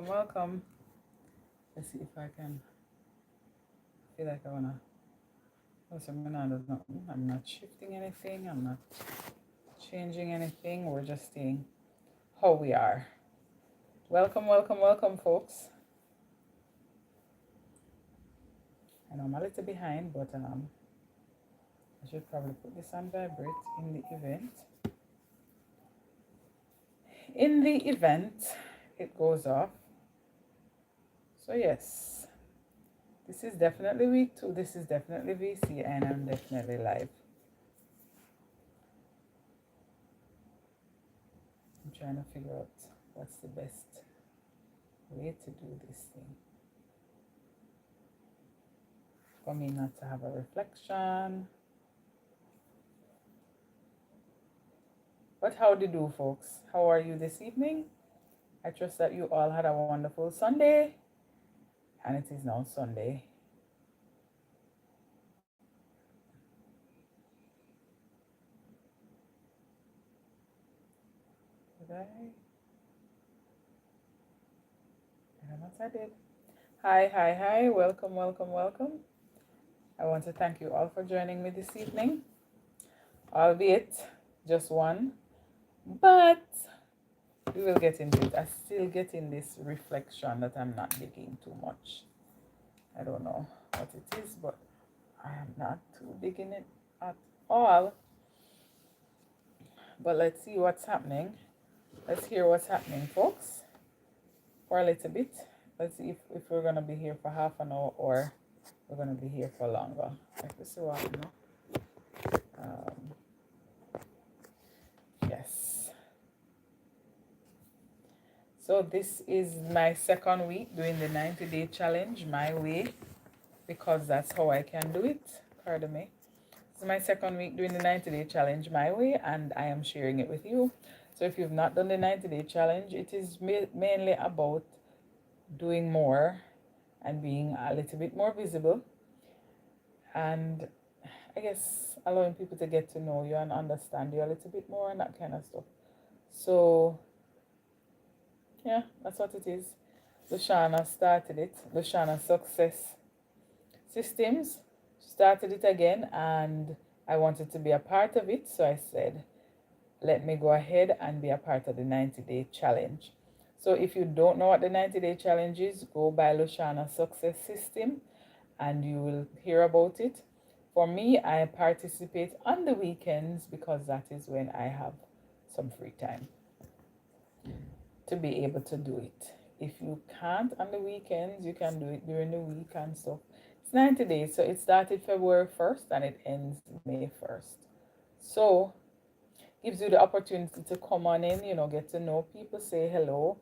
welcome. Let's see if I can. Feel like I wanna. Also, I'm not shifting anything. I'm not changing anything. We're just staying how we are. Welcome, folks. I know I'm a little behind, but I should probably put this on vibrate in the event. In the event, it goes off. So yes, this is definitely week 2. This is definitely VC, and I'm definitely live. I'm trying to figure out what's the best way to do this thing. For me not to have a reflection. But how do you do, folks? How are you this evening? I trust that you all had a wonderful Sunday. And it is now Sunday. Did I? I don't know what I did. Hi. Welcome. I want to thank you all for joining me this evening. Albeit just one. But we will get into it. I still get in this reflection that I'm not digging too much. I don't know what it is, but I am not too digging it at all. But let's see what's happening. Let's hear what's happening, folks, for a little bit. Let's see if we're going to be here for half an hour or we're going to be here for longer. Let's see what, yes. So this is my second week doing the 90-day challenge my way, because that's how I can do it. Pardon me. This is my second week doing the 90-day challenge my way, and I am sharing it with you. So if you've not done the 90-day challenge, it is mainly about doing more and being a little bit more visible, and I guess allowing people to get to know you and understand you a little bit more and that kind of stuff. So yeah, that's what it is. Lushana started it. Lushana Success Systems started it again, and I wanted to be a part of it, so I said, let me go ahead and be a part of the 90-day challenge. So if you don't know what the 90-day challenge is, go by Lushana Success System and you will hear about it. For me, I participate on the weekends because that is when I have some free time to be able to do it. If you can't on the weekends, you can do it during the week and stuff. It's 90 days, so it started February 1st and it ends May 1st. So gives you the opportunity to come on in, get to know people, say hello,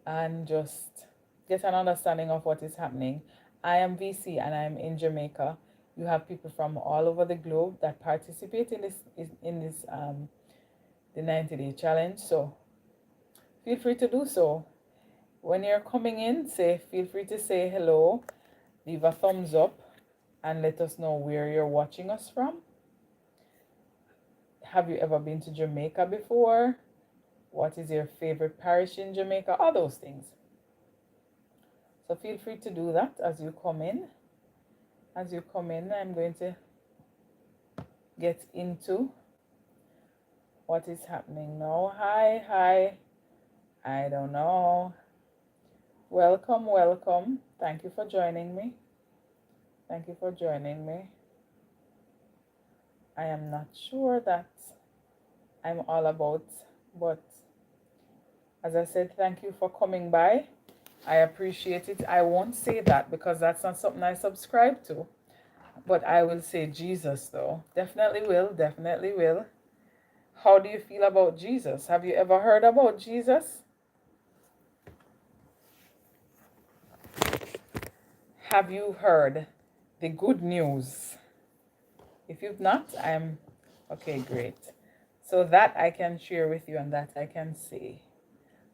and just get an understanding of what is happening. I am VC and I'm in Jamaica. You have people from all over the globe that participate in this the 90-day challenge. So feel free to do so. When you're coming in, feel free to say hello, leave a thumbs up, and let us know where you're watching us from. Have you ever been to Jamaica before? What is your favorite parish in Jamaica? All those things. So feel free to do that as you come in. As you come in, I'm going to get into what is happening now. Hi. I don't know. Welcome. Thank you for joining me. I am not sure that I'm all about, but as I said, thank you for coming by. I appreciate it. I won't say that because that's not something I subscribe to, but I will say Jesus though. Definitely will. How do you feel about Jesus? Have you ever heard about Jesus? Have you heard the good news? If you've not, I'm okay, great. So that I can share with you and that I can say.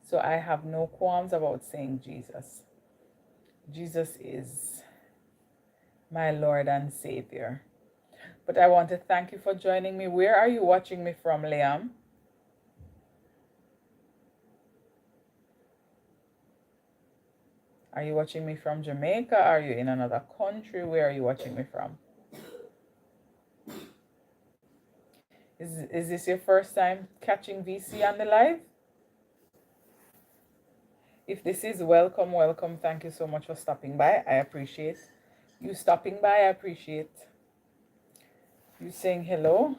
So I have no qualms about saying Jesus. Jesus is my Lord and Savior. But I want to thank you for joining me. Where are you watching me from, Liam? Are you watching me from Jamaica? Are you in another country? Where are you watching me from? Is this your first time catching VC on the live? If this is, welcome, welcome. Thank you so much for stopping by. I appreciate you stopping by. I appreciate you saying hello.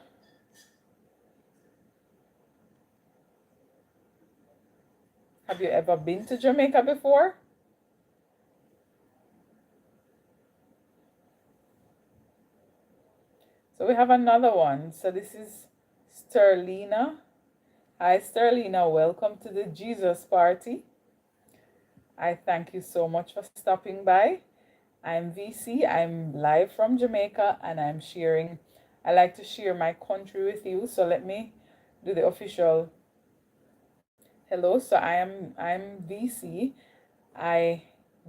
Have you ever been to Jamaica before? So we have another one. So this is Sterlina. Hi, Sterlina. Welcome to the Jesus Party. I thank you so much for stopping by. I'm VC. I'm live from Jamaica and I'm sharing. I like to share my country with you. So let me do the official hello. So I'm VC. I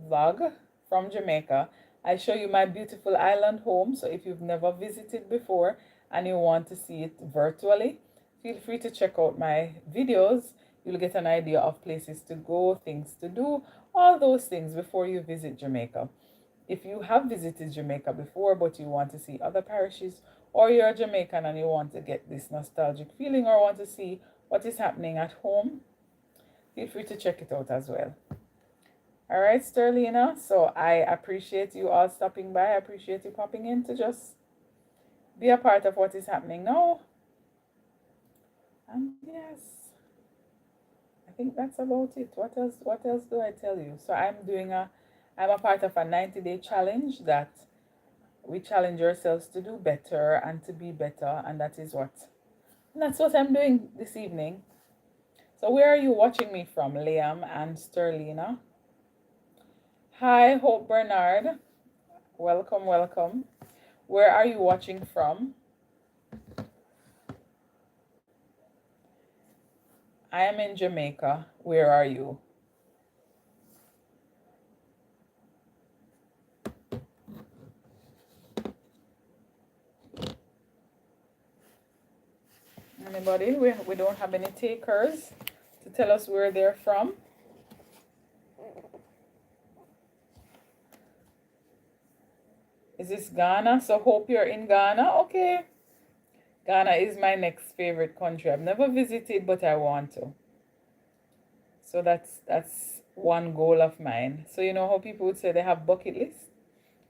vlog from Jamaica. I show you my beautiful island home. So if you've never visited before and you want to see it virtually, feel free to check out my videos. You'll get an idea of places to go, things to do, all those things before you visit Jamaica. If you have visited Jamaica before but you want to see other parishes, or you're a Jamaican and you want to get this nostalgic feeling or want to see what is happening at home, feel free to check it out as well. All right, Sterlina. So I appreciate you all stopping by. I appreciate you popping in to just be a part of what is happening now. And yes, I think that's about it. What else do I tell you? So I'm a part of a 90-day challenge that we challenge ourselves to do better and to be better, and that's what I'm doing this evening. So where are you watching me from, Liam and Sterlina? Hi, Hope Bernard. Welcome, welcome. Where are you watching from? I am in Jamaica. Where are you? Anybody? We don't have any takers to tell us where they're from. Is this Ghana? So hope you're in Ghana. Okay. Ghana is my next favorite country. I've never visited, but I want to. So that's one goal of mine. So you know how people would say they have bucket list?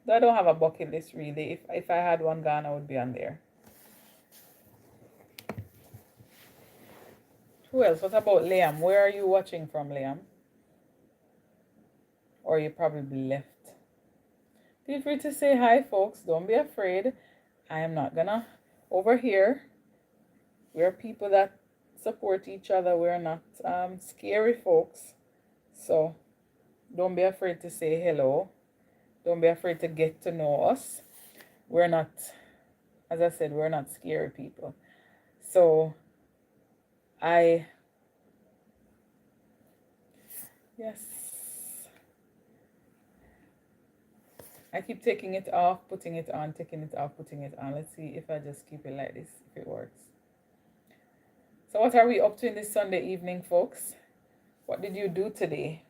Though I don't have a bucket list really. If I had one, Ghana would be on there. Who else? What about Liam? Where are you watching from, Liam? Or you probably left. Feel free to say hi, folks. Don't be afraid. I am not gonna. Over here, we're people that support each other. We're not scary folks. So don't be afraid to say hello. Don't be afraid to get to know us. We're not, as I said, we're not scary people. So yes. I keep taking it off, putting it on, taking it off, putting it on. Let's see if I just keep it like this, if it works. So what are we up to in this Sunday evening, folks? What did you do today?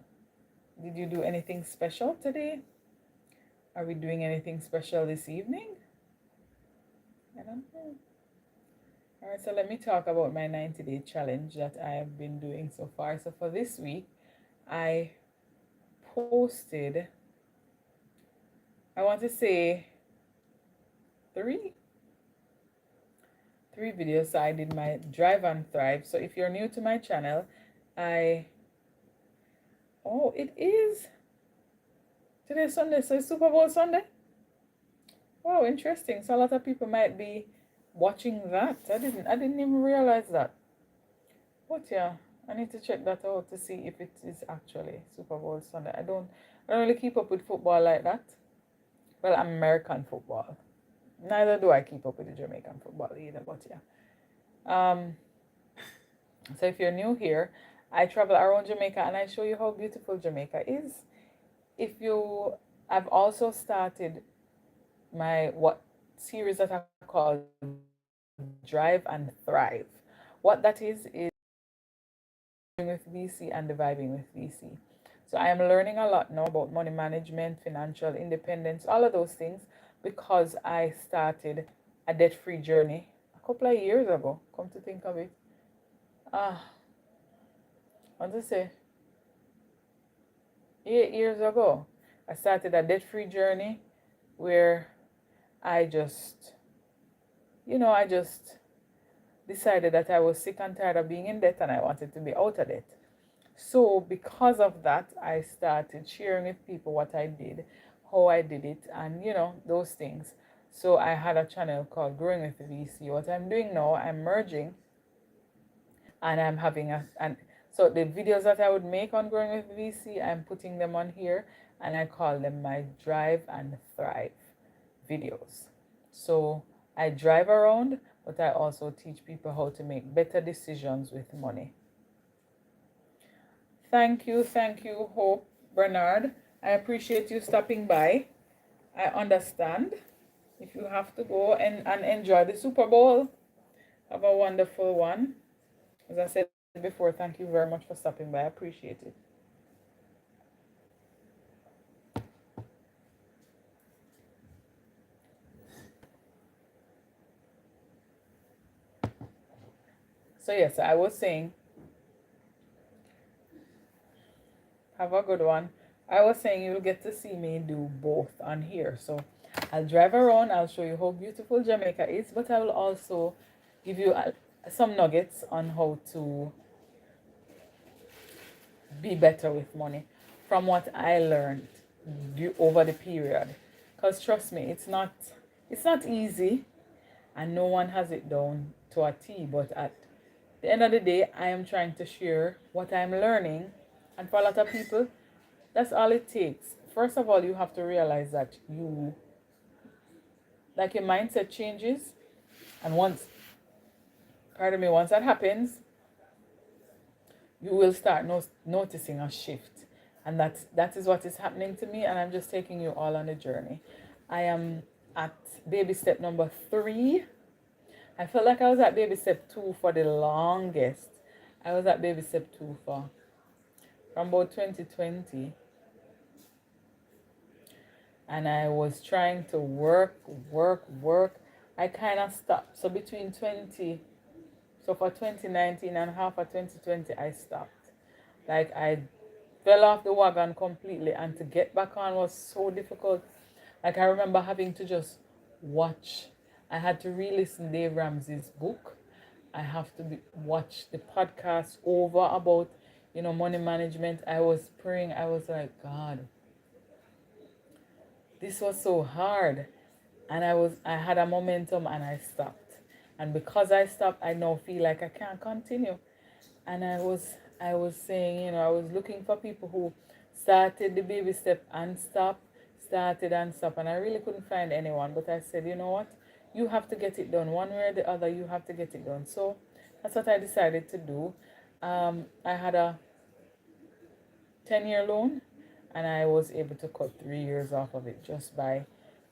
Did you do anything special today? Are we doing anything special this evening? I don't know. All right, so let me talk about my 90-day challenge that I have been doing so far. So for this week, I posted, I want to say three videos. So I did my Drive and Thrive. So if you're new to my channel, it is today's Sunday, so it's Super Bowl Sunday. Wow, interesting. So a lot of people might be watching that. I didn't even realize that. But yeah, I need to check that out to see if it is actually Super Bowl Sunday. I don't really keep up with football like that. Well, American football. Neither do I keep up with the Jamaican football either, but yeah. So if you're new here, I travel around Jamaica and I show you how beautiful Jamaica is. I've also started my series that I call Drive and Thrive. What that is with VC and the Vibing with VC. So I am learning a lot now about money management, financial independence, all of those things, because I started a debt-free journey a couple of years ago. Come to think of it. Ah, I want to say 8 years ago. I started a debt-free journey where I just, I just decided that I was sick and tired of being in debt and I wanted to be out of debt. So because of that, I started sharing with people what I did, how I did it, and those things. So I had a channel called Growing with VC. What I'm doing now, I'm merging, and I'm having and so the videos that I would make on Growing with VC, I'm putting them on here, and I call them my Drive and Thrive videos. So I drive around, but I also teach people how to make better decisions with money. Thank you, Hope Bernard. I appreciate you stopping by. I understand if you have to go and enjoy the Super Bowl. Have a wonderful one. As I said before, thank you very much for stopping by. I appreciate it. So yes, I was saying, have a good one. I was saying you'll get to see me do both on here. So I'll drive around, I'll show you how beautiful Jamaica is, but I will also give you some nuggets on how to be better with money from what I learned over the period. Because trust me, it's not easy, and no one has it down to a T, but at the end of the day, I am trying to share what I'm learning, and for a lot of people, that's all it takes. First of all, you have to realize that your mindset changes, and once that happens, you will start noticing a shift, and that is what is happening to me, and I'm just taking you all on a journey. I am at baby step number 3. I felt like I was at baby step 2 for the longest. I was at baby step 2 from about 2020, and I was trying to work. I kind of stopped. So for 2019 and half of 2020, I stopped. Like, I fell off the wagon completely, and to get back on was so difficult. Like, I remember having to just watch. I had to re-listen Dave Ramsey's book. I have to watch the podcast over about, money management. I was praying. I was like, God, this was so hard. And I had a momentum and I stopped. And because I stopped, I now feel like I can't continue. And I was saying, I was looking for people who started the baby step and started and stopped, and I really couldn't find anyone. But I said, you know what? You have to get it done. One way or the other, you have to get it done. So that's what I decided to do. I had a 10-year loan, and I was able to cut 3 years off of it just by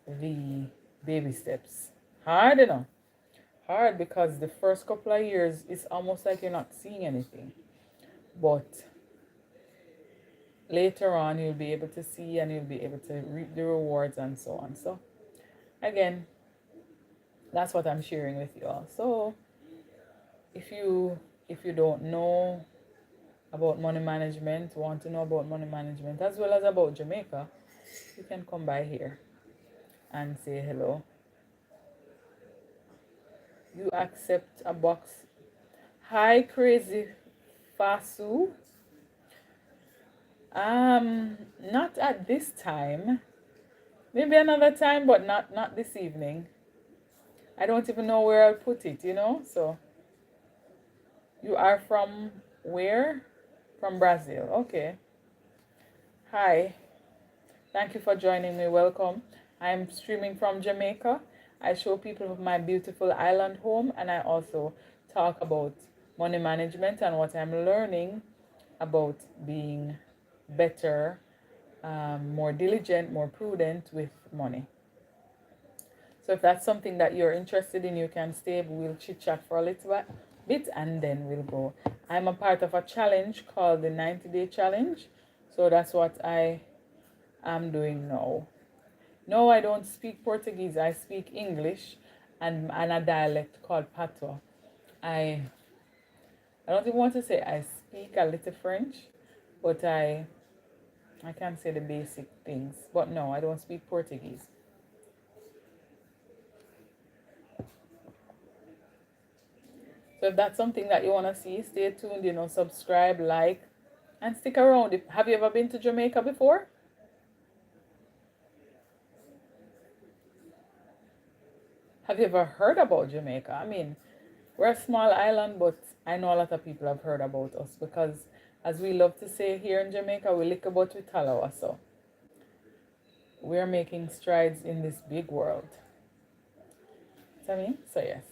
the baby steps. Hard enough. Hard because the first couple of years, it's almost like you're not seeing anything. But later on, you'll be able to see, and you'll be able to reap the rewards and so on. So again, that's what I'm sharing with you all. So if you don't know about money management, want to know about money management as well as about Jamaica, you can come by here and say hello. You accept a box. Hi, Crazy Fasu. Not at this time. Maybe another time, but not this evening. I don't even know where I'll put it, So you are from where? From Brazil. Okay. Hi. Thank you for joining me. Welcome. I'm streaming from Jamaica. I show people my beautiful island home, and I also talk about money management and what I'm learning about being better, more diligent, more prudent with money. So if that's something that you're interested in, you can stay. We'll chit chat for a little bit and then we'll go. I'm a part of a challenge called the 90-day challenge. So that's what I am doing now. No, I don't speak Portuguese. I speak English and a dialect called Patois. I I don't even want to say I speak a little French, but I can say the basic things. But no, I don't speak Portuguese. So if that's something that you want to see, stay tuned, subscribe, like, and stick around. Have you ever been to Jamaica before? Have you ever heard about Jamaica? I mean, we're a small island, but I know a lot of people have heard about us because, as we love to say here in Jamaica, we lick about with Talawa. So we're making strides in this big world. So, so yes.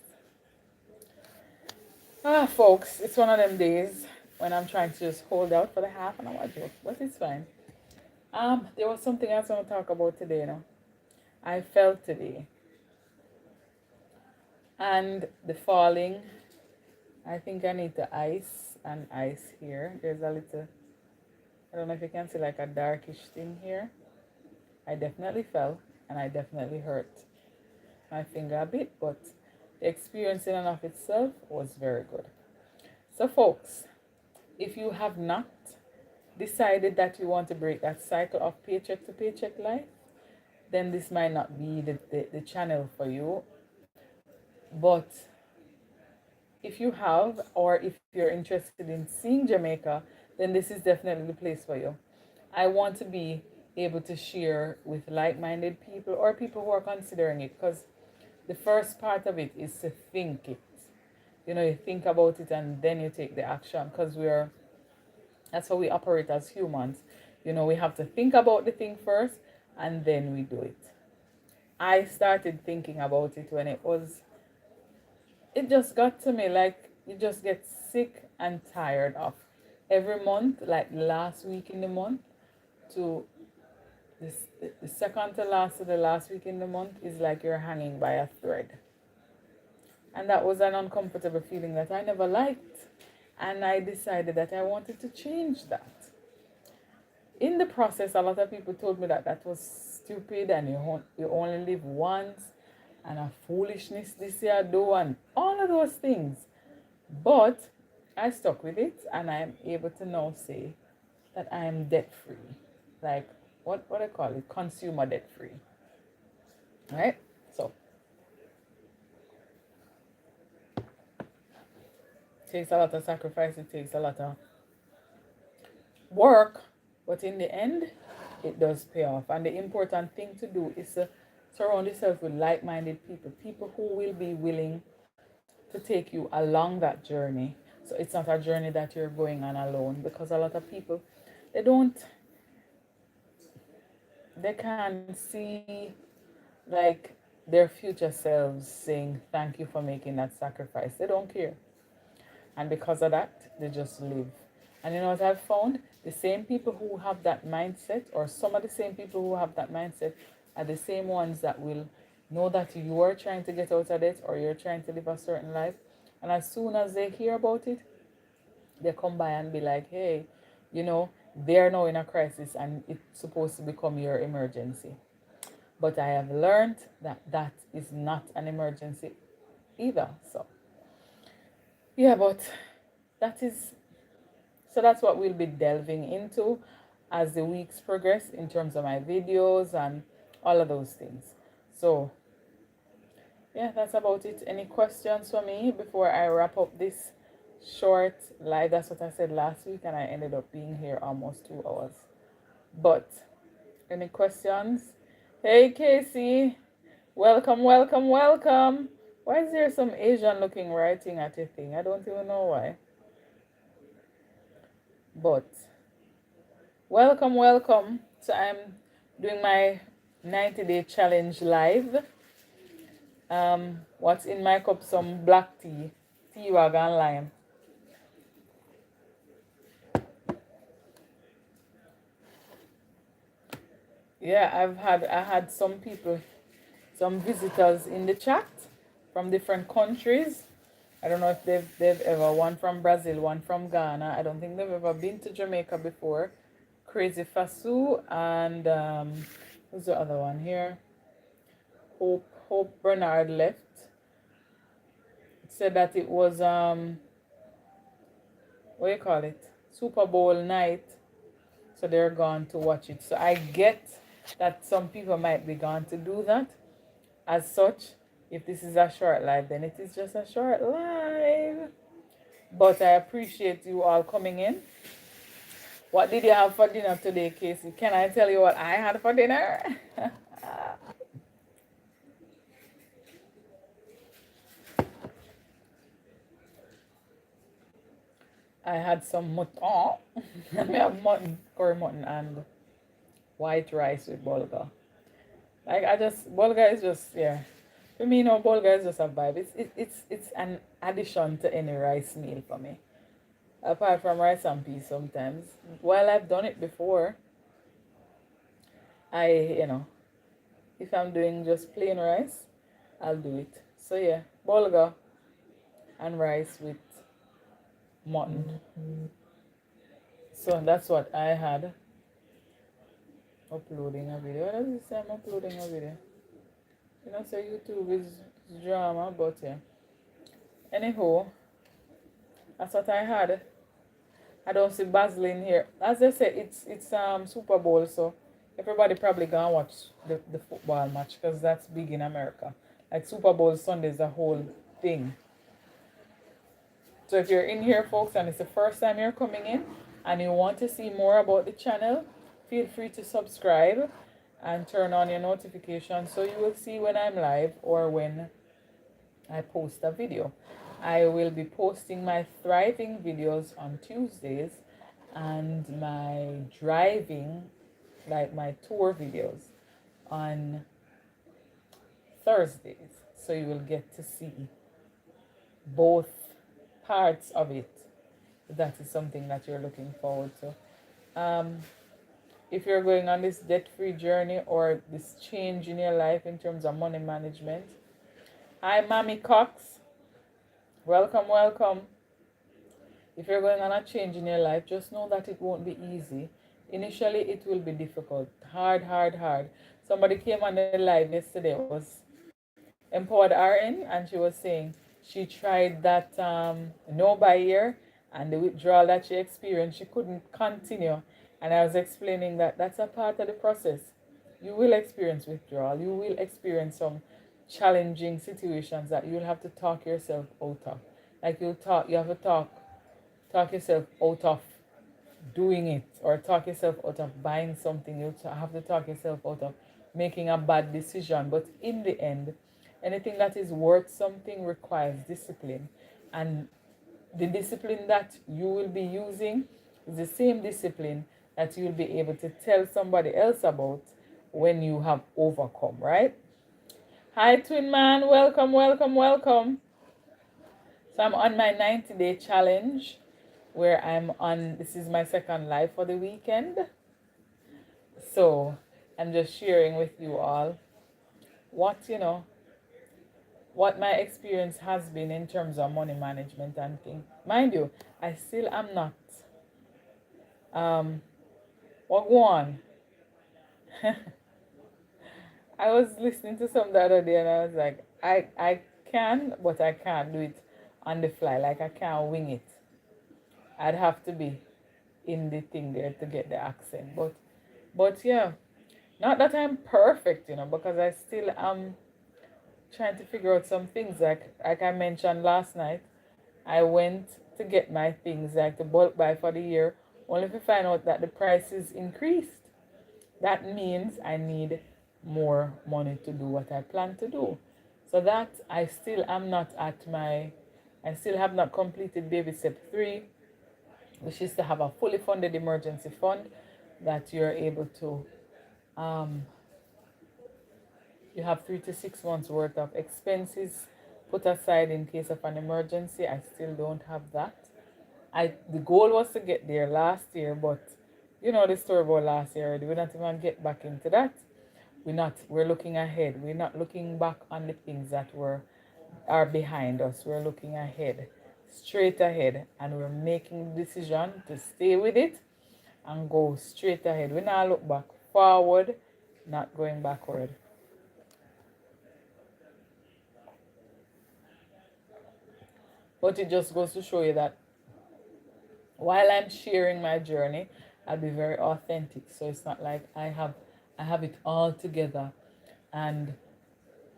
Folks, it's one of them days when I'm trying to just hold out for the half an hour joke, but it's fine. There was something else I want to talk about today, I felt today. And the falling, I think I need to ice here. There's a little, I don't know if you can see like a darkish thing here. I definitely fell and I definitely hurt my finger a bit, but the experience in and of itself was very good. So folks, if you have not decided that you want to break that cycle of paycheck to paycheck life, then this might not be the channel for you. But if you have, or if you're interested in seeing Jamaica, then this is definitely the place for you. I want to be able to share with like-minded people or people who are considering it, because the first part of it is to think it. You think about it and then you take the action, because that's how we operate as humans. We have to think about the thing first and then we do it. I started thinking about it when it just got to me, like you just get sick and tired of every month, like last week in the month to the second to last of the last week in the month is like you're hanging by a thread. And that was an uncomfortable feeling that I never liked. And I decided that I wanted to change that. In the process, a lot of people told me that was stupid and you only live once and a foolishness this year do and all of those things. But I stuck with it and I am able to now say that I am debt free. Like what I call it, consumer debt free. Right? So it takes a lot of sacrifice, it takes a lot of work, but in the end it does pay off. And the important thing to do is to surround yourself with like-minded people who will be willing to take you along that journey. So it's not a journey that you're going on alone, because a lot of people they can't see like their future selves saying thank you for making that sacrifice. They don't care. And because of that, they just live. And you know what I've found? The same people who have that mindset, or some of the same people who have that mindset, are the same ones that will know that you are trying to get out of it or you're trying to live a certain life. And as soon as they hear about it, they come by and be like, hey, they're now in a crisis and it's supposed to become your emergency. But I have learned that is not an emergency either. So, yeah, but that's what we'll be delving into as the weeks progress in terms of my videos and all of those things. So, yeah, that's about it. Any questions for me before I wrap up this short live? That's what I said last week, and I ended up being here almost 2 hours. But any questions? Hey, Casey. Welcome, welcome, welcome. Why is there some Asian looking writing at your thing? I don't even know why. But welcome, welcome. So I'm doing my 90-day challenge live. What's in my cup? Some black tea wagon lime. Yeah, I had some visitors in the chat from different countries. I don't know if they've ever, one from Brazil, one from Ghana. I don't think they've ever been to Jamaica before. Crazy Fasu, and who's the other one here? Hope Bernard left. It said that it was what do you call it? Super Bowl night. So they're gone to watch it. So I get that some people might be gone to do that. As such, if this is a short live, then it is just a short live. But I appreciate you all coming in. What did you have for dinner today, Casey? Can I tell you what I had for dinner? I had some mutton. I have mutton, curry mutton, and white rice with bulgur. Like bulgur is just, yeah. For me, no, bulgur is just a vibe. It's an addition to any rice meal for me. Apart from rice and peas sometimes. While I've done it before, if I'm doing just plain rice, I'll do it. So yeah, bulgur and rice with mutton. So that's what I had. Uploading a video. What does it say I'm uploading a video? You know, so YouTube is drama, but yeah. Anyhow, that's what I had. I don't see Basil in here. As I said, it's Super Bowl, so everybody probably gonna watch the football match because that's big in America. Like Super Bowl Sunday is a whole thing. So if you're in here, folks, and it's the first time you're coming in and you want to see more about the channel, feel free to subscribe and turn on your notifications so you will see when I'm live or when I post a video. I will be posting my thriving videos on Tuesdays and my driving, like my tour videos, on Thursdays. So you will get to see both parts of it. That is something that you're looking forward to. If you're going on this debt-free journey or this change in your life in terms of money management, hi, Mammy Cox. Welcome, welcome. If you're going on a change in your life, just know that it won't be easy. Initially, it will be difficult. Hard. Somebody came on the live yesterday. It was Empowered RN, and she was saying she tried that no buy year and the withdrawal that she experienced, she couldn't continue. And I was explaining that that's a part of the process. You will experience withdrawal. You will experience some challenging situations that you'll have to talk yourself out of. Like you have to talk yourself out of doing it, or talk yourself out of buying something. You have to talk yourself out of making a bad decision. But in the end, anything that is worth something requires discipline. And the discipline that you will be using is the same discipline that you'll be able to tell somebody else about when you have overcome, right? Hi, Twin Man. Welcome. So I'm on my 90-day challenge where this is my second live for the weekend. So I'm just sharing with you all what my experience has been in terms of money management and things. Mind you, I still am not. What go on? I was listening to some the other day and I was like, I can, but I can't do it on the fly. Like I can't wing it. I'd have to be in the thing there to get the accent. But yeah, not that I'm perfect, because I still am trying to figure out some things. Like I mentioned last night, I went to get my things, like the bulk buy for the year, only to find out that the prices increased. That means I need more money to do what I plan to do. So that I still have not completed baby step 3, which is to have a fully funded emergency fund that you're able to, you have 3 to 6 months worth of expenses put aside in case of an emergency. I still don't have that. The goal was to get there last year, but you know the story about last year already. We're not even get back into that. We're looking ahead. We're not looking back on the things that are behind us. We're looking ahead, straight ahead, and we're making the decision to stay with it and go straight ahead. We not look back. Forward, not going backward. But it just goes to show you that while I'm sharing my journey, I'll be very authentic. So it's not like I have it all together and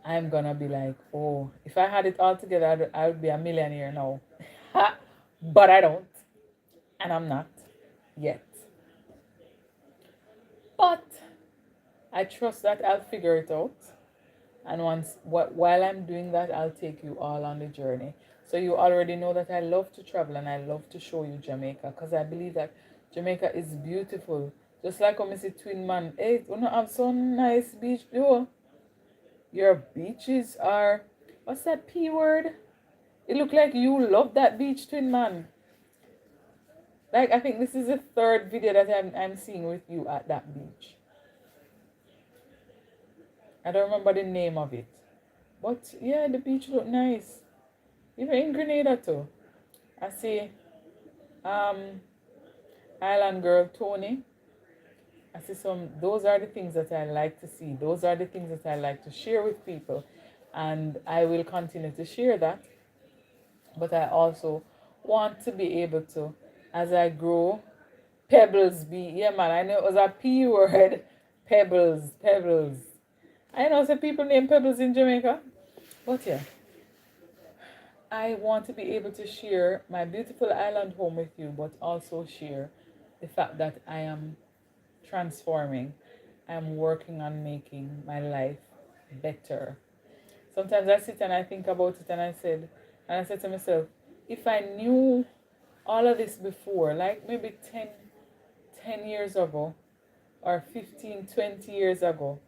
I'm gonna be like, oh, if I had it all together, I would be a millionaire now. But I don't, and I'm not yet. But I trust that I'll figure it out. And while I'm doing that, I'll take you all on the journey. So you already know that I love to travel and I love to show you Jamaica because I believe that Jamaica is beautiful. Just like when I see Twin Man, hey, you know, have so nice beach, though. Your beaches are, what's that P word? It look like you love that beach, Twin Man. Like, I think this is the third video that I'm seeing with you at that beach. I don't remember the name of it. But yeah, the beach look nice. Even in Grenada too. I see Island Girl Tony. I see those are the things that I like to see. Those are the things that I like to share with people. And I will continue to share that. But I also want to be able to, as I grow, Pebbles be, yeah man, I know it was a P word. Pebbles, Pebbles. I know some people name Pebbles in Jamaica. But yeah, I want to be able to share my beautiful island home with you, but also share the fact that I am transforming. I'm working on making my life better. Sometimes I sit and I think about it and I said to myself, if I knew all of this before, like maybe 10 years ago or 15, 20 years ago,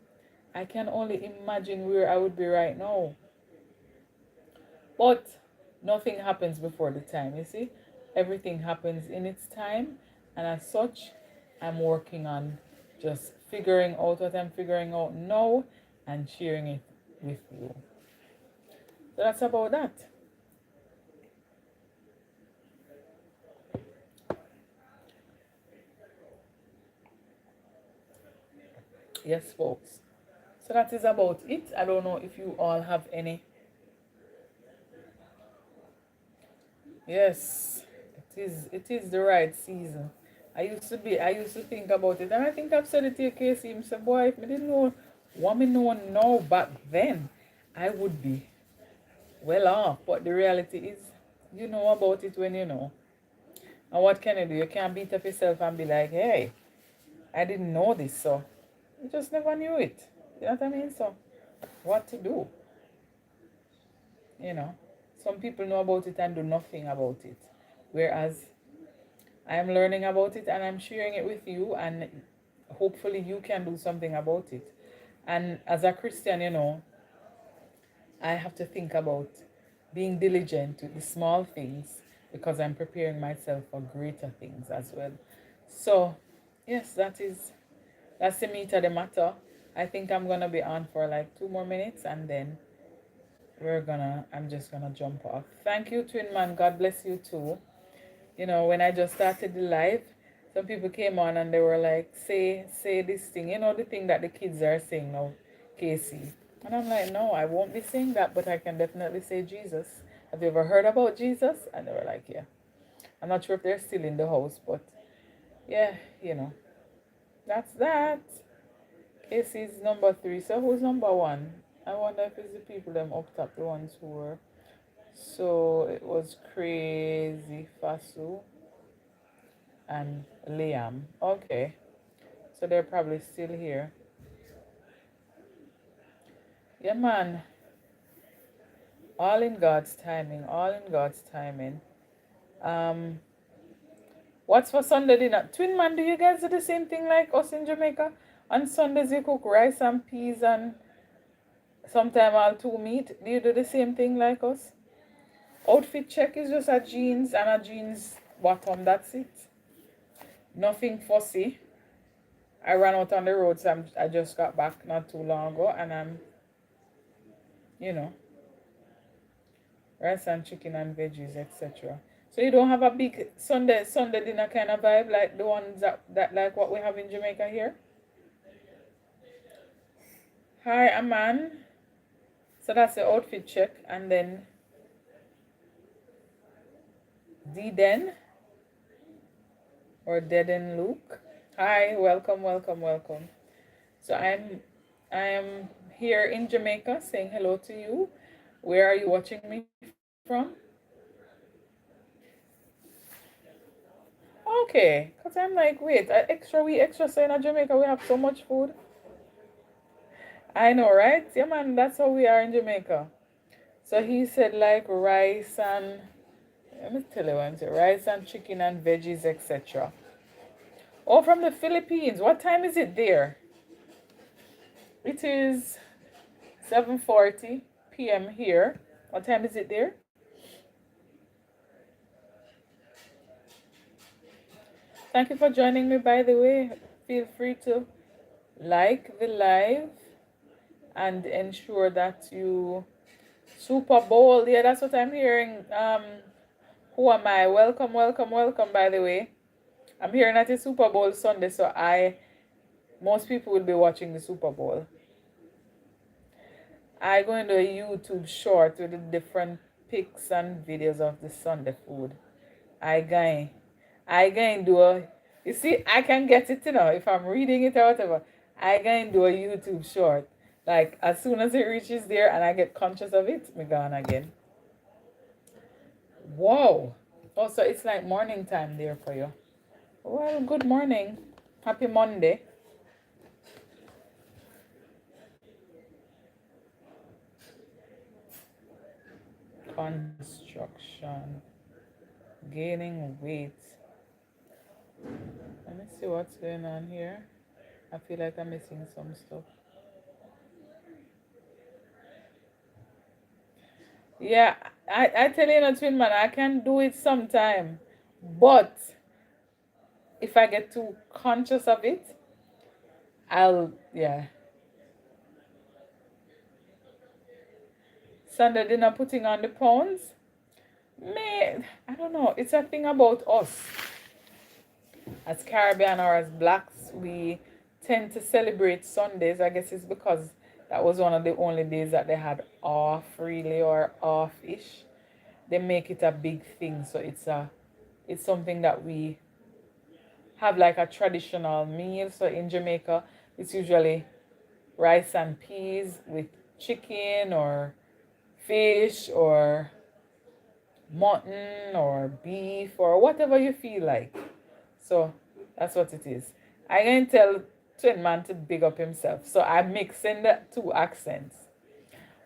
I can only imagine where I would be right now. But nothing happens before the time, you see? Everything happens in its time, and as such, I'm working on just figuring out what I'm figuring out now and sharing it with you. So that's about that. Yes, folks. So that is about it. I don't know if you all have any. Yes, it is the right season. I used to think about it, and I think I've said it to you, Casey. I said, boy, if I didn't know what me know now back then, I would be well off. But the reality is, you know about it when you know. And what can you do? You can't beat up yourself and be like, hey, I didn't know this, so you just never knew it. You know what I mean? So, what to do? You know, some people know about it and do nothing about it. Whereas I'm learning about it and I'm sharing it with you, and hopefully you can do something about it. And as a Christian, you know, I have to think about being diligent with the small things because I'm preparing myself for greater things as well. So, yes, that's the meat of the matter. I think I'm gonna be on for like 2 more minutes and then I'm just gonna jump off. Thank you, Twin Man. God bless you too. You know, when I just started the live, some people came on and they were like, say this thing, you know, the thing that the kids are saying now, Casey. And I'm like, no, I won't be saying that, but I can definitely say Jesus. Have you ever heard about Jesus? And they were like, yeah. I'm not sure if they're still in the house, but yeah, you know, that's that. Casey's number 3. So who's number 1? I wonder if it's the people them up top, the ones who were. So it was Crazy Fasu and Liam. Okay. So they're probably still here. Yeah, man. All in God's timing. All in God's timing. Um, what's for Sunday dinner? Twin Man, do you guys do the same thing like us in Jamaica? On Sundays you cook rice and peas and sometimes all 2 meat. Do you do the same thing like us? Outfit check is just a jeans and a jeans bottom. That's it. Nothing fussy. I ran out on the road, so I just got back not too long ago, and you know, rice and chicken and veggies, etc. So you don't have a big Sunday dinner kind of vibe like the ones that like what we have in Jamaica here? Hi, Aman. So that's the outfit check, and then Deden or Deden Luke. Hi, welcome, welcome, welcome. So I am here in Jamaica saying hello to you. Where are you watching me from? Okay, because I'm like, wait, extra saying in Jamaica we have so much food. I know, right? Yeah, man, that's how we are in Jamaica. So he said like rice and let me tell you what I'm saying, rice and chicken and veggies, etc. Oh, from the Philippines. What time is it there? It is 7:40 p.m. here. What time is it there? Thank you for joining me, by the way. Feel free to like the live and ensure that you Super Bowl. Yeah, that's what I'm hearing. Who am I? Welcome, welcome, welcome, by the way. I'm hearing that it's Super Bowl Sunday, so most people will be watching the Super Bowl. I go into a YouTube short with the different pics and videos of the Sunday food. I going I going do a you see I can get it, if I'm reading it or whatever. I going do a YouTube short. Like as soon as it reaches there and I get conscious of it, me gone again. Whoa. Oh, so it's like morning time there for you. Well, good morning. Happy Monday. Construction. Gaining weight. Let me see what's going on here. I feel like I'm missing some stuff. Yeah, I tell you, twin man, I can do it sometime. But if I get too conscious of it, yeah. Sunday dinner putting on the pounds. Man, I don't know. It's a thing about us. As Caribbean or as blacks, we tend to celebrate Sundays. I guess it's because that was one of the only days that they had off really or off-ish. They make it a big thing. So it's something that we have like a traditional meal. So in Jamaica, it's usually rice and peas with chicken or fish or mutton or beef or whatever you feel like. So that's what it is. I can tell Twin Man to big up himself. So I'm mixing the two accents.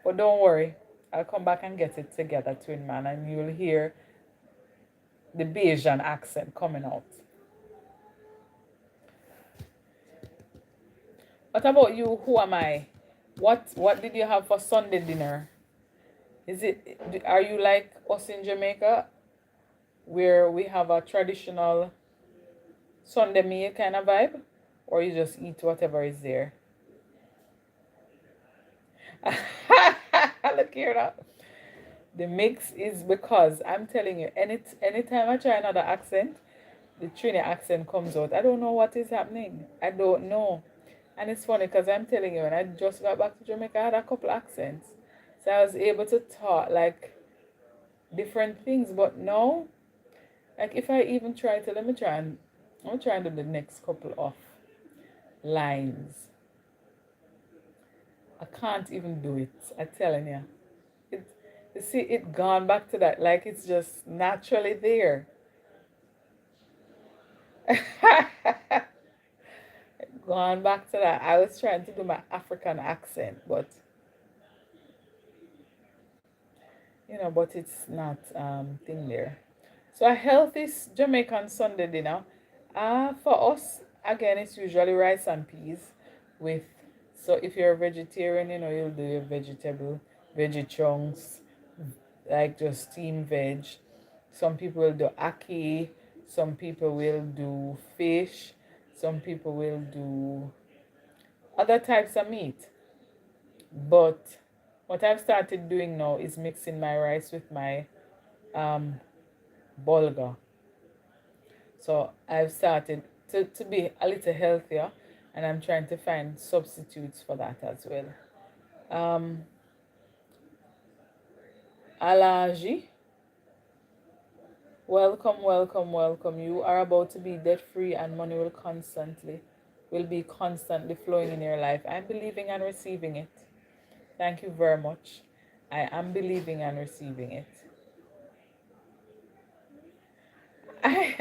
But don't worry, I'll come back and get it together, Twin Man, and you'll hear the Bayesian accent coming out. What about you? Who am I? What did you have for Sunday dinner? Are you like us in Jamaica where we have a traditional Sunday meal kind of vibe, or you just eat whatever is there? Look here now. The mix is because I'm telling you, anytime I try another accent, the Trini accent comes out. I don't know what is happening. I don't know. And it's funny because I'm telling you, when I just got back to Jamaica, I had a couple accents. So I was able to talk like different things. But now, like if I even try to, I'm trying to do the next couple of lines. I can't even do it. I'm telling you. It, you see, it gone back to that. Like it's just naturally there. Gone back to that. I was trying to do my African accent, but but it's not thing there. So a healthy Jamaican Sunday dinner. For us, again, it's usually rice and peas with. So if you're a vegetarian, you'll do your veggie chunks, like just steamed veg. Some people will do ackee. Some people will do fish. Some people will do other types of meat. But what I've started doing now is mixing my rice with my um, bulgur. So I've started to be a little healthier, and I'm trying to find substitutes for that as well. Um, Alaji, welcome, welcome, welcome. You are about to be debt free, and money will be constantly flowing in your life. I'm believing and receiving it. Thank you very much. I am believing and receiving it.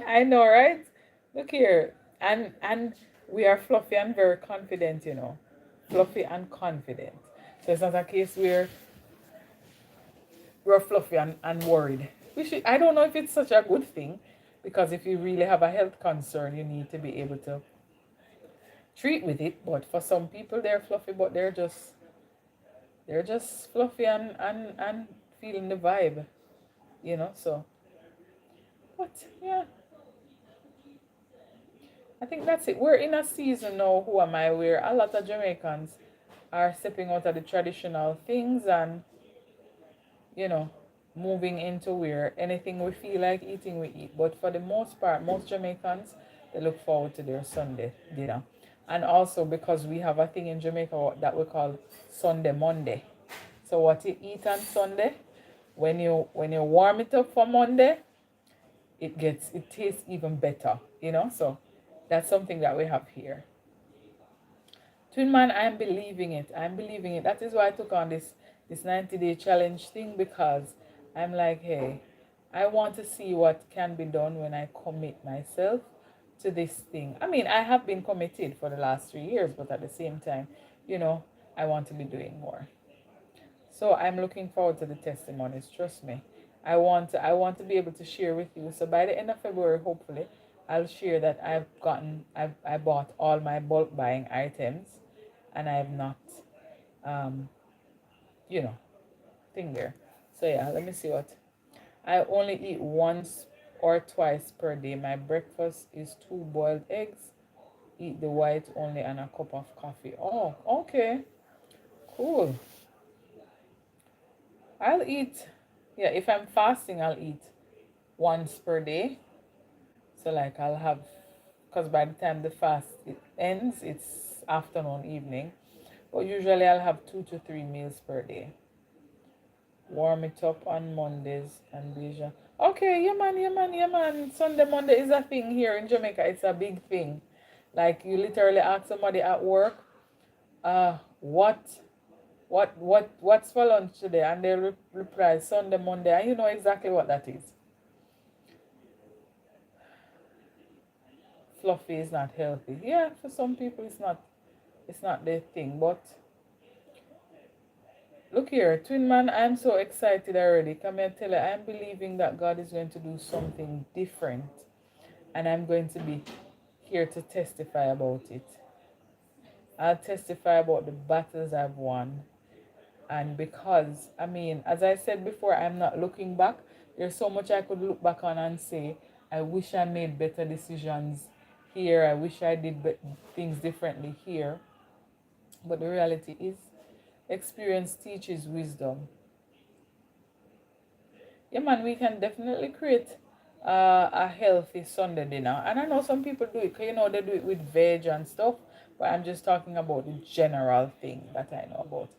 I know, right? Look here. And we are fluffy and very confident, you know. Fluffy and confident. So it's not a case where we're fluffy and worried. I don't know if it's such a good thing, because if you really have a health concern, you need to be able to treat with it. But for some people they're fluffy, but they're just fluffy and feeling the vibe, you know. So but yeah, I think that's it. We're in a season now, who am I, where a lot of Jamaicans are stepping out of the traditional things and, you know, moving into where anything we feel like eating, we eat. But for the most part, most Jamaicans, they look forward to their Sunday dinner. And also because we have a thing in Jamaica that we call Sunday Monday. So what you eat on Sunday, when you warm it up for Monday, it tastes even better, you know. So that's something that we have here. Twin man, I'm believing it. I'm believing it. That is why I took on this 90-day challenge thing, because I'm like, hey, I want to see what can be done when I commit myself to this thing. I mean, I have been committed for the last 3 years, but at the same time, you know, I want to be doing more. So I'm looking forward to the testimonies. Trust me. I want to be able to share with you. So by the end of February, hopefully, I'll share that I bought all my bulk buying items, and I have not, um, you know, thing there. So yeah, let me see what. I only eat once or twice per day. My breakfast is 2 boiled eggs. Eat the white only and a cup of coffee. Oh, okay, cool. I'll eat. Yeah, if I'm fasting, I'll eat once per day. So like I'll have, because by the time the fast it ends, it's afternoon, evening. But usually I'll have 2 to 3 meals per day. Warm it up on Mondays and Beja. Okay, yeah man, yeah man, yeah man. Sunday Monday is a thing here in Jamaica. It's a big thing. Like you literally ask somebody at work, what's for lunch today, and they'll reply Sunday Monday, and you know exactly what that is. Fluffy is not healthy. Yeah, for some people it's not their thing, but look here, twin man, I'm so excited already. Come here, tell you, I'm believing that God is going to do something different, and I'm going to be here to testify about it. I'll testify about the battles I've won. And because, I mean, as I said before, I'm not looking back. There's so much I could look back on and say, I wish I made better decisions here. I wish I did things differently here. But the reality is, experience teaches wisdom. Yeah, man, we can definitely create a healthy Sunday dinner. And I know some people do it, 'cause, you know, they do it with veg and stuff. But I'm just talking about the general thing that I know about.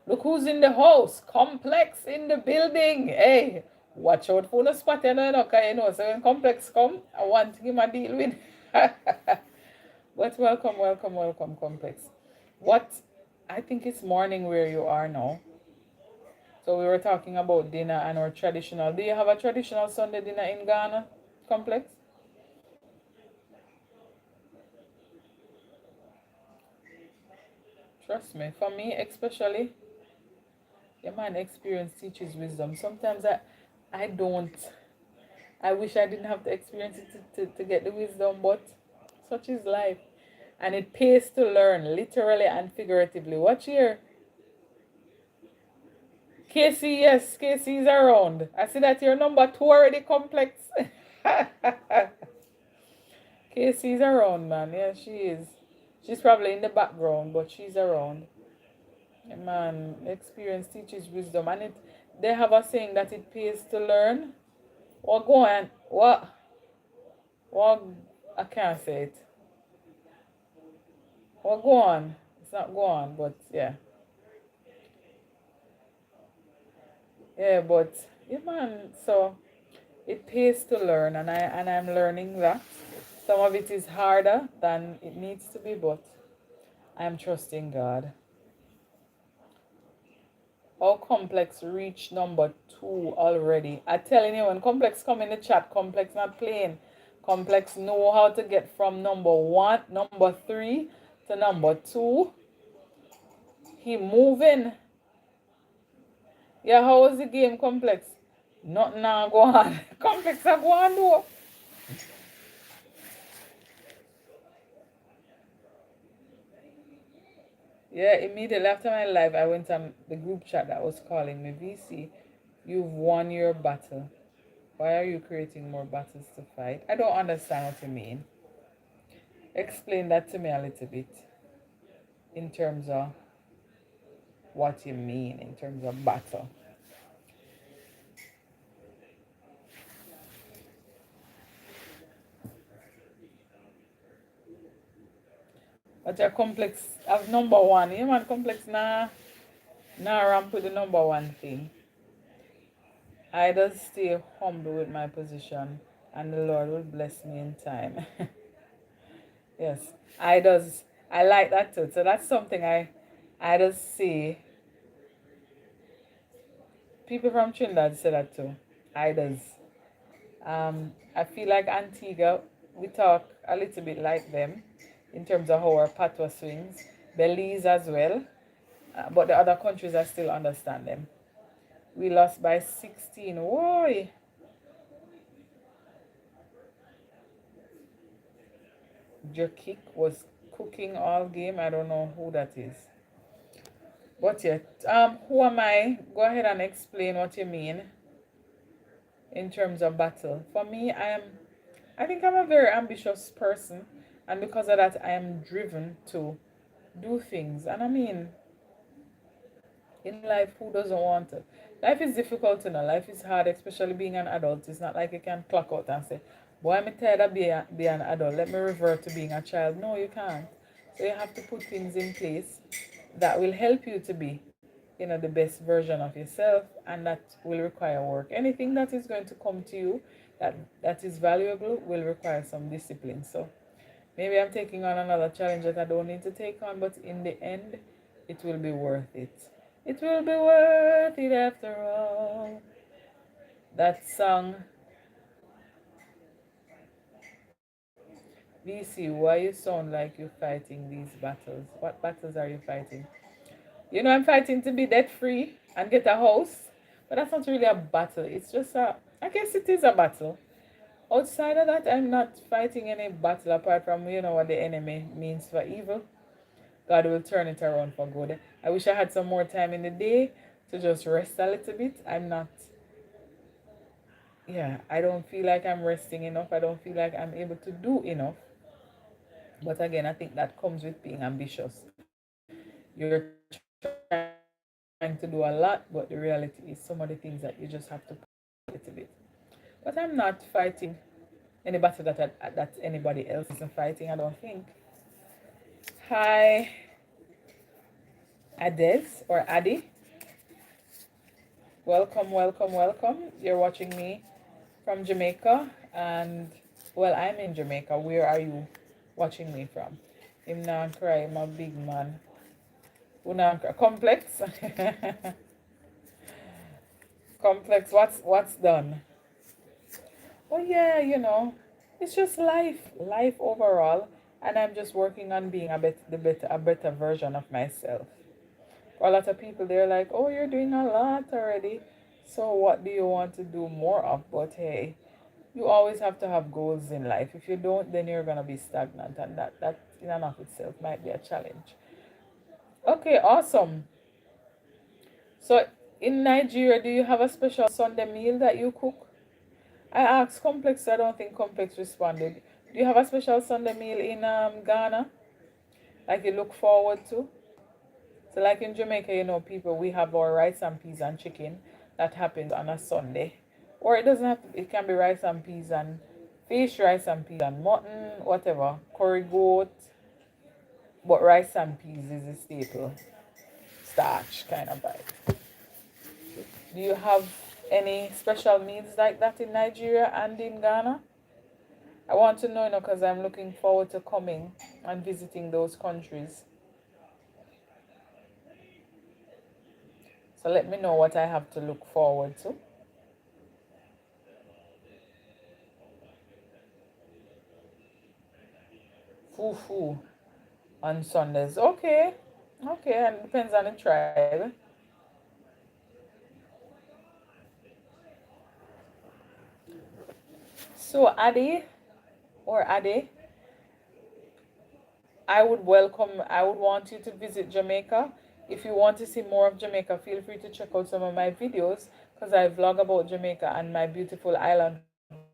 Look who's in the house. Complex in the building. Hey, watch out for the spot, you know, 'cause, you know, so when Complex come, I want him to deal with. But welcome, welcome, welcome, Complex. What? I think it's morning where you are now. So we were talking about dinner and our traditional. Do you have a traditional Sunday dinner in Ghana, Complex? Trust me. For me, especially, yeah, man, experience teaches wisdom. Sometimes I don't. I wish I didn't have to experience it to get the wisdom, but such is life. And it pays to learn, literally and figuratively. Watch here. Casey, yes, Casey is around. I see that you're number 2 already, Complex. Casey is around, man. Yeah, she is. She's probably in the background, but she's around. Yeah, man, experience teaches wisdom. And they have a saying that it pays to learn. What go on? What? I can't say it. What go on? It's not go on, but yeah. Yeah, but yeah, man. So it pays to learn, and I'm learning that. Some of it is harder than it needs to be, but I'm trusting God. How complex reach number 2 already? I telling you, when complex come in the chat, complex not playing. Complex know how to get from number 3 to number 2. He moving. Yeah, how was the game, complex? Nothing now go on. Complex are go on though. Yeah, immediately after my live, I went on the group chat that was calling me, VC, you've won your battle. Why are you creating more battles to fight? I don't understand what you mean. Explain that to me a little bit in terms of what you mean in terms of battle. But your complex of number one, you man complex nah ramp with the number one thing. I just stay humble with my position and the Lord will bless me in time. Yes. I like that too. So that's something I just see people from Trinidad say that too. I does. I feel like Antigua, we talk a little bit like them in terms of how our patois swings. Belize as well, but the other countries I still understand them. We lost by 16. Why? Your kick was cooking all game. I don't know who that is. But yet, who am I? Go ahead and explain what you mean in terms of battle. For me, I think I'm a very ambitious person, and because of that, I am driven to do things. And I mean, in life, who doesn't want to? Life is difficult, you know. Life is hard, especially being an adult. It's not like you can clock out and say, boy, I'm tired of being an adult. Let me revert to being a child. No, you can't. So you have to put things in place that will help you to be, the best version of yourself, and that will require work. Anything that is going to come to you that is valuable will require some discipline. So maybe I'm taking on another challenge that I don't need to take on, but in the end, it will be worth it. It will be worth it after all. That song, VC, why you sound like you're fighting these battles? What battles are you fighting? I'm fighting to be debt free and get a house, but that's not really a battle. It's just I guess it is a battle. Outside of that, I'm not fighting any battle apart from, what the enemy means for evil. God will turn it around for good. I wish I had some more time in the day to just rest a little bit. I don't feel like I'm resting enough. I don't feel like I'm able to do enough. But again, I think that comes with being ambitious. You're trying to do a lot, but the reality is some of the things that you just have to put a little bit. But I'm not fighting any battle that anybody else isn't fighting, I don't think. Hi, Ades or Addy. Welcome, welcome, welcome. You're watching me from Jamaica, and well, I'm in Jamaica. Where are you watching me from? I'm not crying, I'm a big man. Complex. Complex. What's done? Oh yeah, it's just life overall, and I'm just working on being a better version of myself. For a lot of people, they're like, "Oh, you're doing a lot already. So what do you want to do more of?" But hey, you always have to have goals in life. If you don't, then you're gonna be stagnant, and that in and of itself might be a challenge. Okay, awesome. So in Nigeria, do you have a special Sunday meal that you cook? I asked Complex. I don't think Complex responded. Do you have a special Sunday meal in Ghana, like you look forward to? So, like in Jamaica, people, we have our rice and peas and chicken that happens on a Sunday. Or it doesn't have to, it can be rice and peas and fish, rice and peas and mutton, whatever. Curry goat. But rice and peas is a staple starch kind of vibe. Do you have any special meals like that in Nigeria and in Ghana? I want to know, because I'm looking forward to coming and visiting those countries. So let me know what I have to look forward to. Fufu on Sundays. Okay. Okay, and it depends on the tribe. So Adi or Ade, I would want you to visit Jamaica. If you want to see more of Jamaica, feel free to check out some of my videos because I vlog about Jamaica and my beautiful island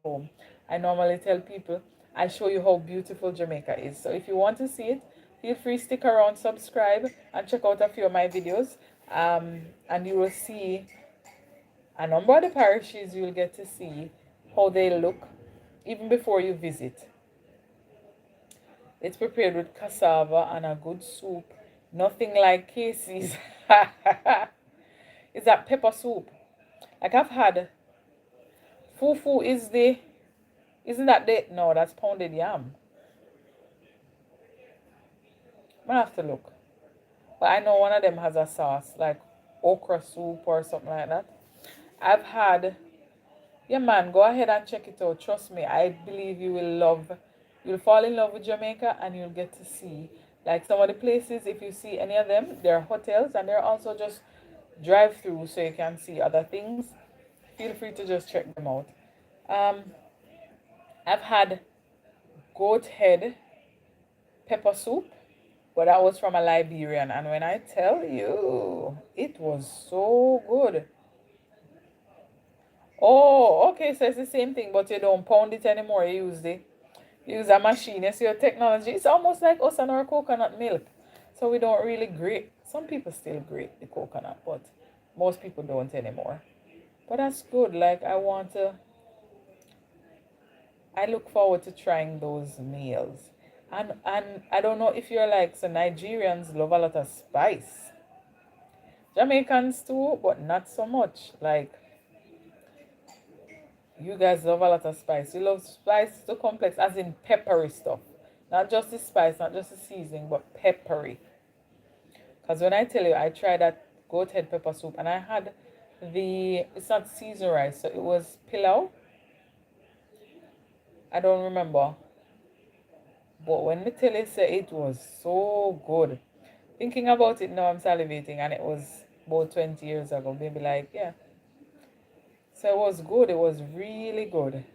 home. I normally tell people, I show you how beautiful Jamaica is. So if you want to see it, feel free stick around, subscribe, and check out a few of my videos. And you will see a number of the parishes. You will get to see how they look even before you visit. It's prepared with cassava and a good soup. Nothing like Casey's. Is that pepper soup? Like I've had fufu isn't that no, that's pounded yam. I'm gonna have to look. But I know one of them has a sauce, like okra soup or something like that. I've had, yeah man, go ahead and check it out. Trust me, I believe you'll fall in love with Jamaica and you'll get to see like some of the places. If you see any of them, they're hotels and they're also just drive through so you can see other things. Feel free to just check them out. Um, I've had goat head pepper soup, but that was from a Liberian, and when I tell you, it was so good. Oh, okay, so it's the same thing, but you don't pound it anymore. You use a machine. You see your technology. It's almost like us and our coconut milk. So we don't really grate. Some people still grate the coconut, but most people don't anymore. But that's good. Like I look forward to trying those meals. And I don't know if you're like, so Nigerians love a lot of spice. Jamaicans too, but not so much. Like you guys love a lot of spice. You love spice so complex, as in peppery stuff. Not just the spice, not just the seasoning, but peppery. Because when I tell you, I tried that goat head pepper soup and I had it's not seasoned rice, so it was pilau. I don't remember. But when me tell you, say it was so good. Thinking about it now, I'm salivating, and it was about 20 years ago. Maybe like, yeah. So it was good. It was really good.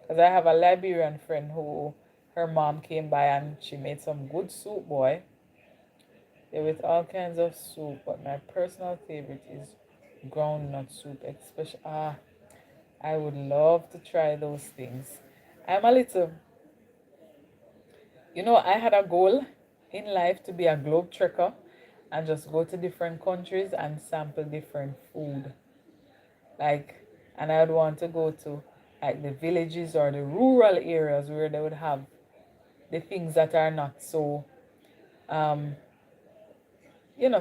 Because I have a Liberian friend who her mom came by and she made some good soup, boy. There with all kinds of soup, but my personal favorite is groundnut soup. Especially, I would love to try those things. I'm a little, I had a goal in life to be a globe trekker and just go to different countries and sample different food. Like, and I'd want to go to like the villages or the rural areas where they would have the things that are not so, um,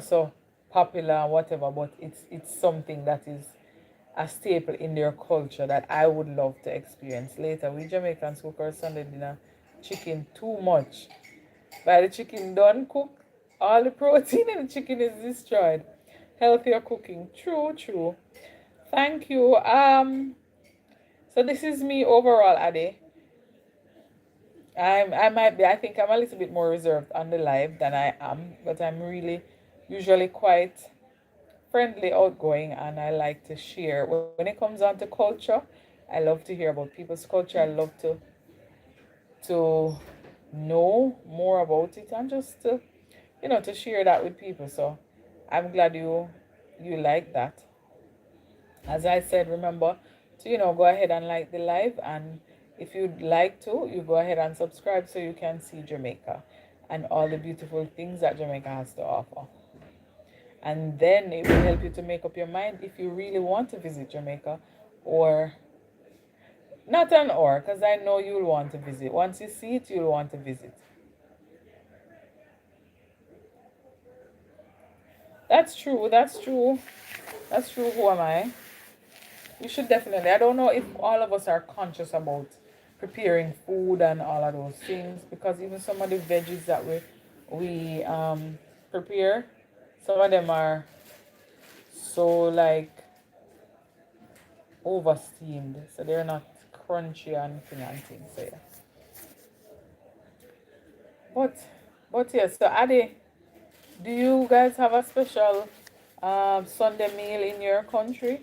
so popular and whatever, but it's something that is a staple in their culture that I would love to experience later. We Jamaicans cook our Sunday dinner chicken too much. By the chicken done cook, all the protein in the chicken is destroyed. Healthier cooking. True, true. Thank you. So this is me overall, Ade. I think I'm a little bit more reserved on the live than I am, but I'm really usually quite friendly, outgoing, and I like to share. When it comes on to culture, I love to hear about people's culture. I love to know more about it and just to share that with people. So I'm glad you like that. As I said, remember to go ahead and like the live, and if you'd like to, you go ahead and subscribe so you can see Jamaica and all the beautiful things that Jamaica has to offer. And then it will help you to make up your mind if you really want to visit Jamaica or not an or, because I know you'll want to visit. Once you see it, you'll want to visit. That's true. That's true. That's true. Who am I? You should definitely. I don't know if all of us are conscious about preparing food and all of those things, because even some of the veggies that we prepare, some of them are so like over steamed, so they're not crunchy and things. So yeah. But yes. So Adi, do you guys have a special Sunday meal in your country,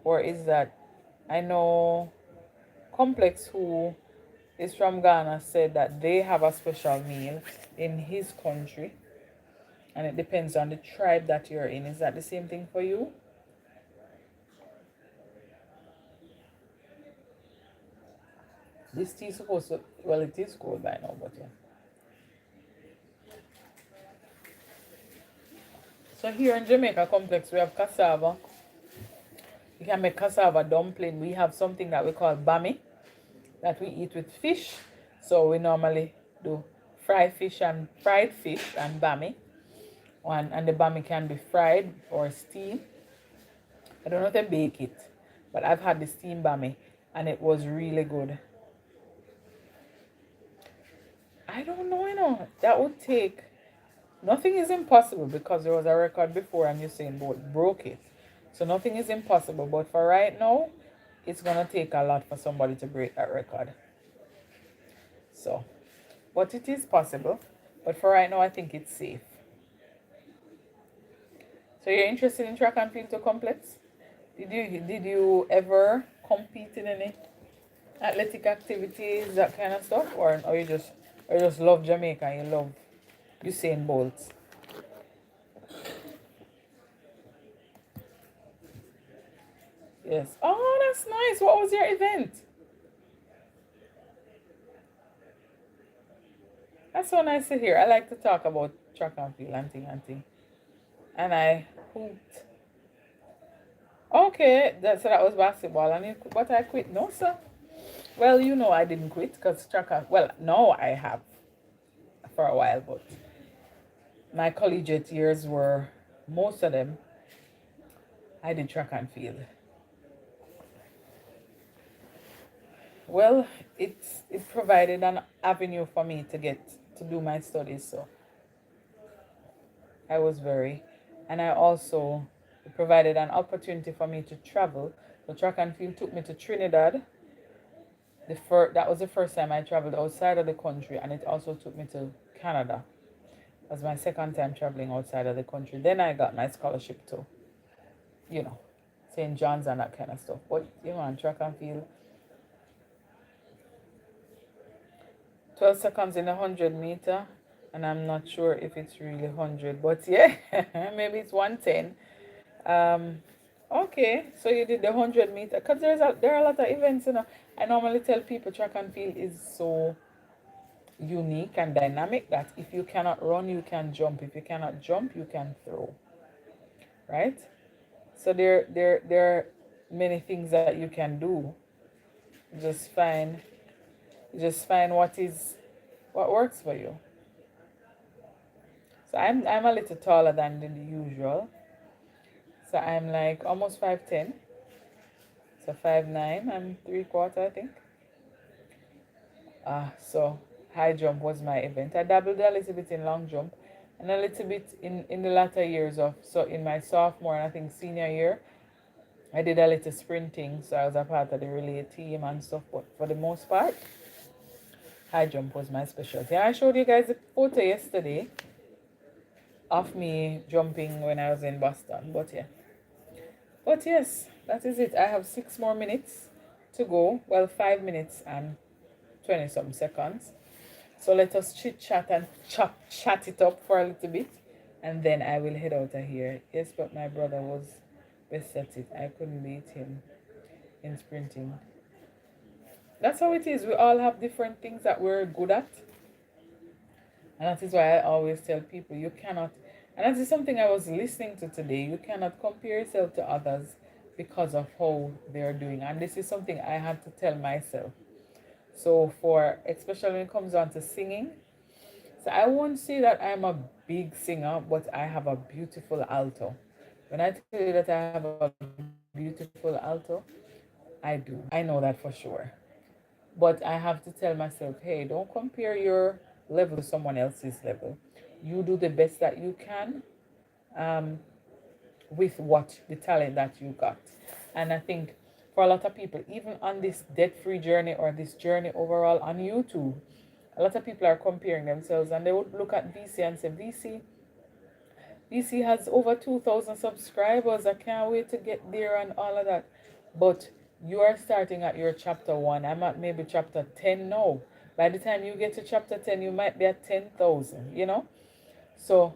or is that, I know Complex, who is from Ghana, said that they have a special meal in his country, and it depends on the tribe that you're in. Is that the same thing for you? This tea is supposed to, well, it is cold by now, but yeah. So here in Jamaica Complex, we have cassava. You can make cassava dumpling. We have something that we call bami that we eat with fish. So we normally do fried fish and bami. And the bami can be fried or steamed. I don't know if they bake it, but I've had the steamed bami and it was really good. I don't know, that would take, nothing is impossible, because there was a record before and Usain Bolt broke it. So nothing is impossible, but for right now, it's gonna take a lot for somebody to break that record. So, but it is possible. But for right now, I think it's safe. So you're interested in track and field to Complex? Did you ever compete in any athletic activities, that kind of stuff, or you just love Jamaica and you love Usain Bolt? Yes. Oh, that's nice. What was your event? That's so nice to hear. I like to talk about track and field and thing. And I hooped. Okay, so that was basketball, and but I quit. No, sir. Well, I didn't quit because track and, well, no, I have for a while, but my collegiate years were, most of them, I did track and field. Well, it provided an avenue for me to get to do my studies, so I was very, and I also, it provided an opportunity for me to travel. The track and field took me to Trinidad. That was the first time I traveled outside of the country, and it also took me to Canada. It was my second time traveling outside of the country. Then I got my scholarship to, you know, St. John's and that kind of stuff. But on track and field, 12 seconds in 100 meter, and I'm not sure if it's really 100, but yeah, maybe it's 110. Okay, so you did the 100 meter, because there are a lot of events. I normally tell people track and field is so unique and dynamic that if you cannot run, you can jump. If you cannot jump, you can throw, right? So there are many things that you can do. Just find what works for you. So I'm a little taller than the usual. So I'm like almost 5'10". So 5'9", I'm 3/4, I think. So high jump was my event. I dabbled a little bit in long jump and a little bit in the latter years of, so in my sophomore and I think senior year, I did a little sprinting. So I was a part of the relay team and stuff. But for the most part, high jump was my specialty. And I showed you guys a photo yesterday of me jumping when I was in Boston. But yeah. But yes, that is it. I have 6 more minutes to go. Well, 5 minutes and 20 some seconds. So let us chit chat and chat it up for a little bit, and then I will head out of here. Yes, but my brother was best at it. I couldn't beat him in sprinting. That's how it is. We all have different things that we're good at. And that is why I always tell people, you cannot And that is something I was listening to today. You cannot compare yourself to others because of how they're doing. And this is something I had to tell myself. So for especially when it comes on to singing, so I won't say that I'm a big singer, but I have a beautiful alto. When I tell you that I have a beautiful alto, I do. I know that for sure. But I have to tell myself, hey, don't compare your level to someone else's level. You do the best that you can, um, with what the talent that you got. And I think for a lot of people, even on this debt free journey or this journey overall on YouTube, a lot of people are comparing themselves and they would look at VC and say, VC has over 2,000 subscribers. I can't wait to get there and all of that. But you are starting at your chapter 1. I'm at maybe chapter 10 now. By the time you get to chapter 10, you might be at 10,000, you know? So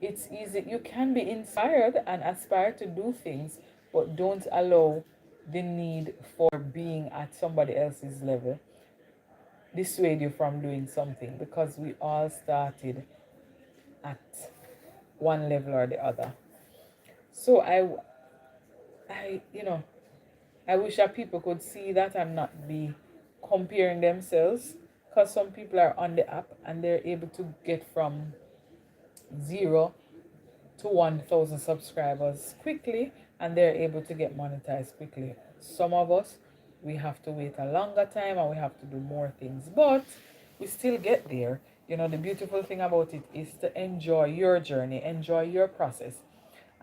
it's easy. You can be inspired and aspire to do things, but don't allow the need for being at somebody else's level dissuade you from doing something, because we all started at one level or the other. So I I wish that people could see that and not be comparing themselves, because some people are on the app and they're able to get from 0 to 1,000 subscribers quickly, and they're able to get monetized quickly. Some of us, we have to wait a longer time and we have to do more things, but we still get there. You know, the beautiful thing about it is to enjoy your journey, enjoy your process,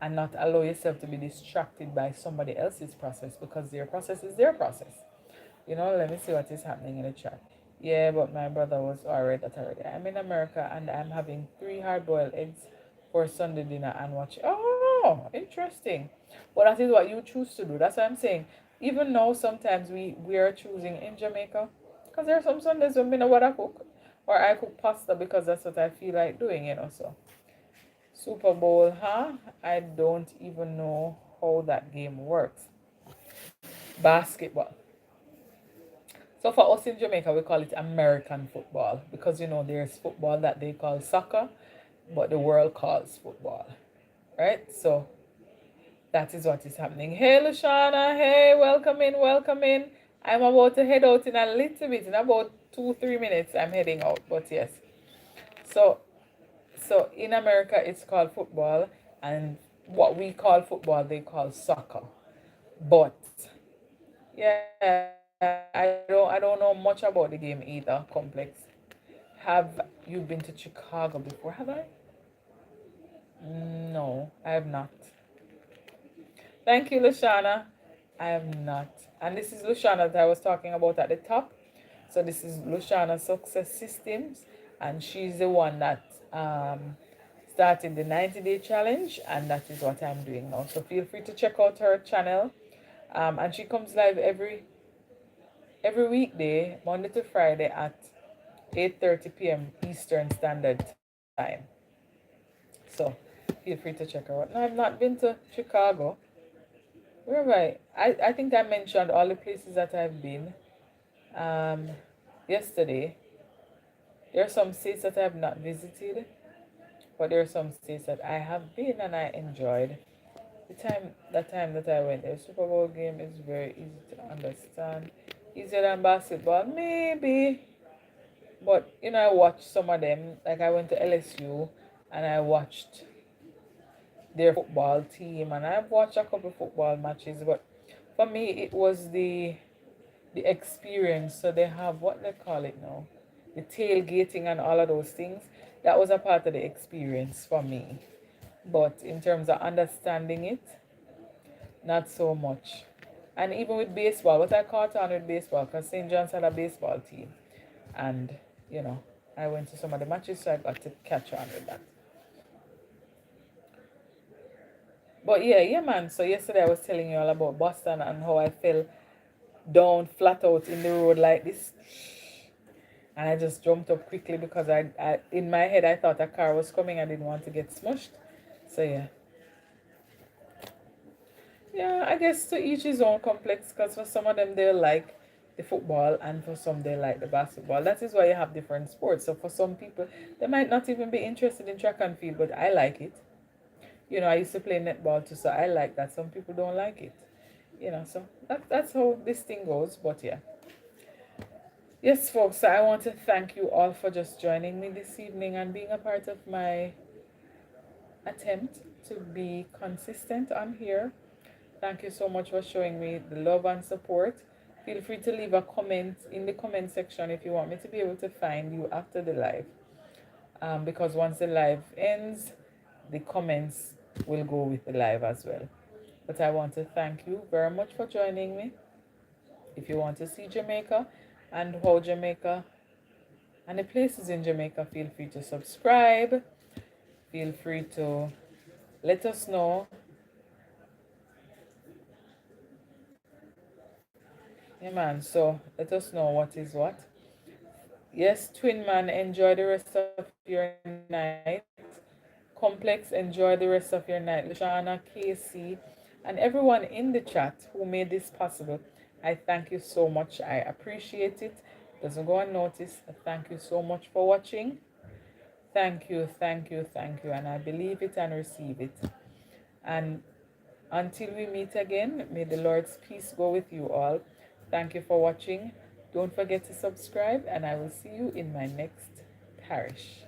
and not allow yourself to be distracted by somebody else's process, because their process is their process. You know, let me see what is happening in the chat. Yeah, but my brother was alright that already. I'm in America and I'm having 3 hard-boiled eggs for Sunday dinner and watch. Oh, interesting. But that is what you choose to do. That's what I'm saying. Even now, sometimes we are choosing in Jamaica, because there are some Sundays when I know what I cook, or I cook pasta because that's what I feel like doing. You know, so Super Bowl, huh? I don't even know how that game works. Basketball. So for us in Jamaica, we call it American football, because you know there's football that they call soccer, but the world calls football, right? So that is what is happening. Hey, Lushana. Hey, welcome in, welcome in. I'm about to head out in a little bit, in about 2-3 minutes. I'm heading out, but yes. So, so in America, it's called football, and what we call football, they call soccer. But yeah, I don't know much about the game either. Complex. Have you been to Chicago before? Have I? No, I have not. Thank you, Lushana. I have not. And this is Lushana that I was talking about at the top. So this is Lushana Success Systems, and she's the one that started the 90-day challenge, and that is what I'm doing now. So feel free to check out her channel. And she comes live every weekday, Monday to Friday at 8:30 p.m. Eastern Standard Time. So feel free to check her out. No, I've not been to Chicago. Where have I think I mentioned all the places that I've been um, yesterday. There are some states that I have not visited, but there are some states that I have been and I enjoyed. The time that I went there, Super Bowl game is very easy to understand. Easier than basketball, maybe. But you know, I watched some of them. Like I went to LSU and I watched their football team, and I've watched a couple football matches. But for me, it was the experience. So they have what they call it now, the tailgating and all of those things. That was a part of the experience for me. But in terms of understanding it, not so much. And even with baseball, what I caught on with baseball, because St. John's had a baseball team, and you know, I went to some of the matches, so I got to catch on with that. But yeah, man. So yesterday I was telling you all about Boston and how I fell down flat out in the road like this, and I just jumped up quickly because I in my head I thought a car was coming. I didn't want to get smushed. So yeah, I guess to each his own. Complex, because for some of them they like the football and for some they like the basketball. That is why you have different sports. So for some people they might not even be interested in track and field, but I like it. You know, I used to play netball too, so I like that. Some people don't like it. You know, so that's how this thing goes. But yeah. Yes, folks, so I want to thank you all for just joining me this evening and being a part of my attempt to be consistent on here. Thank you so much for showing me the love and support. Feel free to leave a comment in the comment section if you want me to be able to find you after the live. Because once the live ends, the comments will go with the live as well. But I want to thank you very much for joining me. If you want to see Jamaica and how Jamaica and the places in Jamaica, feel free to subscribe. Feel free to let us know. Yeah, man. So let us know what is what. Yes, Twin Man, enjoy the rest of your night. Complex, enjoy the rest of your night. Lashana, Casey, and everyone in the chat who made this possible, I thank you so much. I appreciate it. Doesn't go unnoticed. Thank you so much for watching. Thank you, thank you, thank you. And I believe it and receive it. And until we meet again, may the Lord's peace go with you all. Thank you for watching. Don't forget to subscribe, and I will see you in my next parish.